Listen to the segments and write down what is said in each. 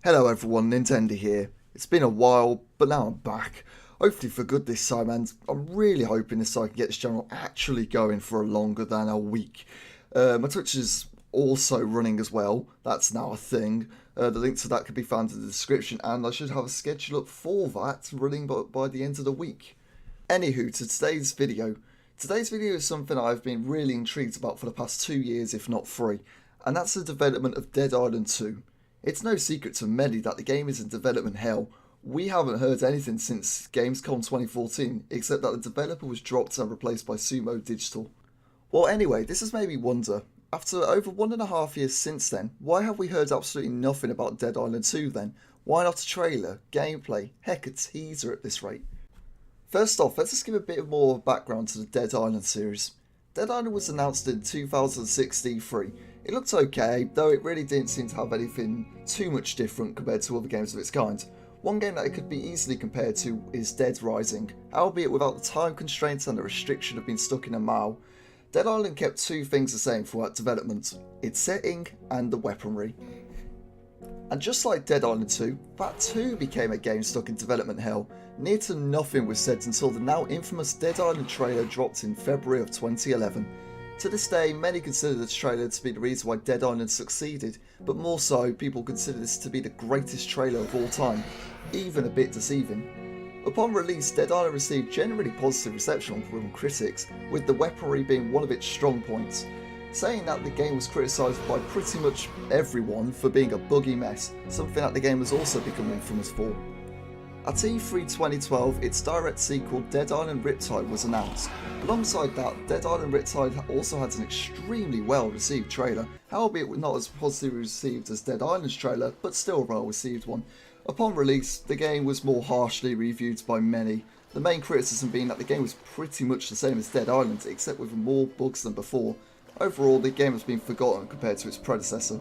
Hello everyone, Nintendo here. It's been a while, but now I'm back. Hopefully for good this time, and I'm really hoping this time I can get this channel actually going for longer than a week. My Twitch is also running as well. That's now a thing. The link to that can be found in the description, and I should have a schedule up for that running by the end of the week. Anywho, to today's video. Today's video is something I've been really intrigued about for the past 2 years, if not 3, and that's the development of Dead Island 2. It's no secret to many that the game is in development hell. We haven't heard anything since Gamescom 2014, except that the developer was dropped and replaced by Sumo Digital. Well anyway, this has made me wonder, after over 1.5 years since then, why have we heard absolutely nothing about Dead Island 2 then? Why not a trailer, gameplay, heck a teaser at this rate? First off, let's just give a bit more background to the Dead Island series. Dead Island was announced in 2006 E3. It looked okay, though it really didn't seem to have anything too much different compared to other games of its kind. One game that it could be easily compared to is Dead Rising, albeit without the time constraints and the restriction of being stuck in a mall. Dead Island kept two things the same throughout development, its setting and the weaponry. And just like Dead Island 2, that too became a game stuck in development hell. Near to nothing was said until the now infamous Dead Island trailer dropped in February of 2011. To this day, many consider this trailer to be the reason why Dead Island succeeded, but more so, people consider this to be the greatest trailer of all time, even a bit deceiving. Upon release, Dead Island received generally positive reception from critics, with the weaponry being one of its strong points. Saying that the game was criticised by pretty much everyone for being a buggy mess, something that the game has also become infamous for. At E3 2012, its direct sequel Dead Island Riptide was announced. Alongside that, Dead Island Riptide also had an extremely well received trailer, albeit not as positively received as Dead Island's trailer, but still a well received one. Upon release, the game was more harshly reviewed by many, the main criticism being that the game was pretty much the same as Dead Island, except with more bugs than before. Overall, the game has been forgotten compared to its predecessor.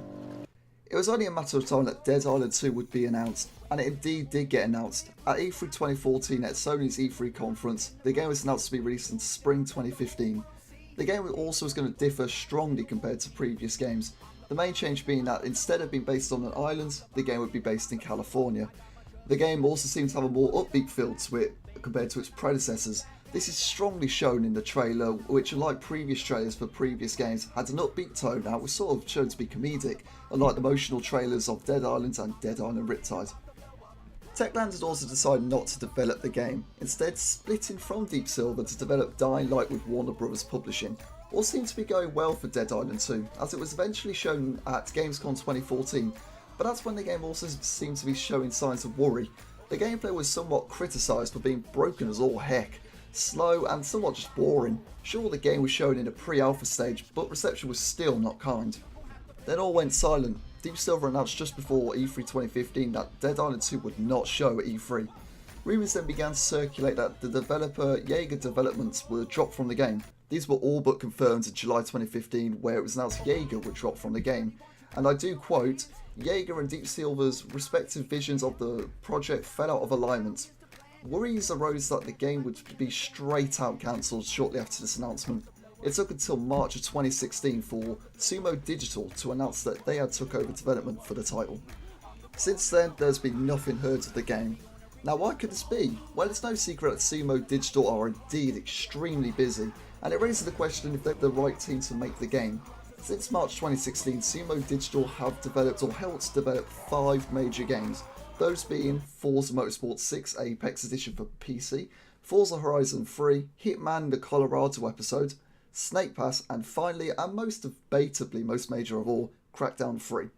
It was only a matter of time that Dead Island 2 would be announced, and it indeed did get announced. At E3 2014 at Sony's E3 conference, the game was announced to be released in spring 2015. The game also was going to differ strongly compared to previous games, the main change being that instead of being based on an island, the game would be based in California. The game also seemed to have a more upbeat feel to it compared to its predecessors. This is strongly shown in the trailer, which unlike previous trailers for previous games, had an upbeat tone and was sort of shown to be comedic, unlike the emotional trailers of Dead Island and Dead Island Riptide. Techland had also decided not to develop the game, instead splitting from Deep Silver to develop Dying Light with Warner Bros. Publishing. All seemed to be going well for Dead Island 2, as it was eventually shown at Gamescom 2014, but that's when the game also seemed to be showing signs of worry. The gameplay was somewhat criticised for being broken as all heck, slow and somewhat just boring. Sure, the game was shown in a pre-alpha stage, but reception was still not kind. Then all went silent. Deep Silver announced just before E3 2015 that Dead Island 2 would not show at E3. Rumours then began to circulate that the developer Yager Developments were dropped from the game. These were all but confirmed in July 2015, where it was announced Yager would drop from the game. And I do quote, Yager and Deep Silver's respective visions of the project fell out of alignment. Worries arose that the game would be straight out cancelled shortly after this announcement. It took until March of 2016 for Sumo Digital to announce that they had took over development for the title. Since then, there's been nothing heard of the game. Now why could this be? Well, it's no secret that Sumo Digital are indeed extremely busy, and it raises the question if they're the right team to make the game. Since March 2016, Sumo Digital have developed or helped develop 5 major games, those being Forza Motorsport 6 Apex Edition for PC, Forza Horizon 3, Hitman the Colorado episode, Snake Pass, and finally, and most debatably most major of all, Crackdown 3.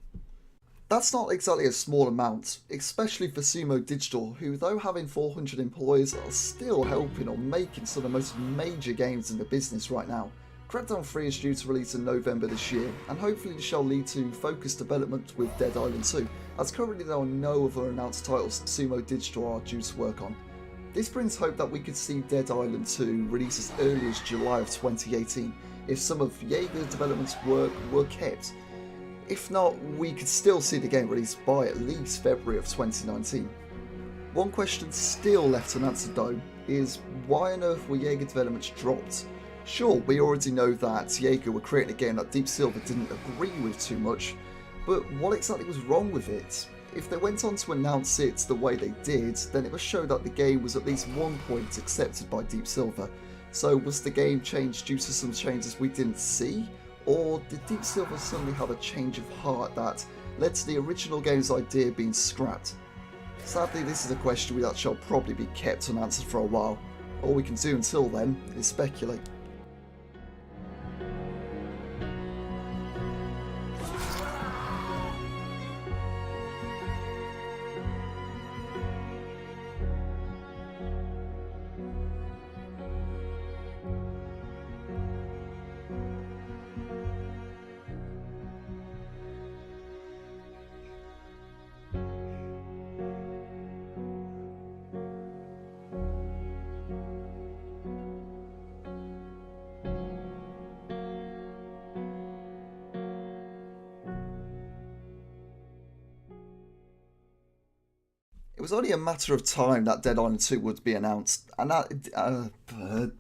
That's not exactly a small amount, especially for Sumo Digital, who though having 400 employees are still helping or making some of the most major games in the business right now. Crackdown 3 is due to release in November this year, and hopefully this shall lead to focused development with Dead Island 2, as currently there are no other announced titles Sumo Digital are due to work on. This brings hope that we could see Dead Island 2 release as early as July of 2018, if some of Yager Development's work were kept. If not, we could still see the game released by at least February of 2019. One question still left unanswered though, is why on earth were Yager Developments dropped? Sure, we already know that Yager were creating a game that Deep Silver didn't agree with too much, but what exactly was wrong with it? if they went on to announce it the way they did, then it would show that the game was at least 1 point accepted by Deep Silver. So was the game changed due to some changes we didn't see? Or did Deep Silver suddenly have a change of heart that led to the original game's idea being scrapped? Sadly, this is a question that shall probably be kept unanswered for a while. All we can do until then is speculate. It was only a matter of time that Dead Island 2 would be announced, and the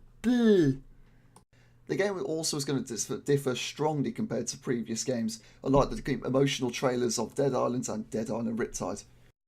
game also was going to differ strongly compared to previous games, unlike the emotional trailers of Dead Island and Dead Island Riptide.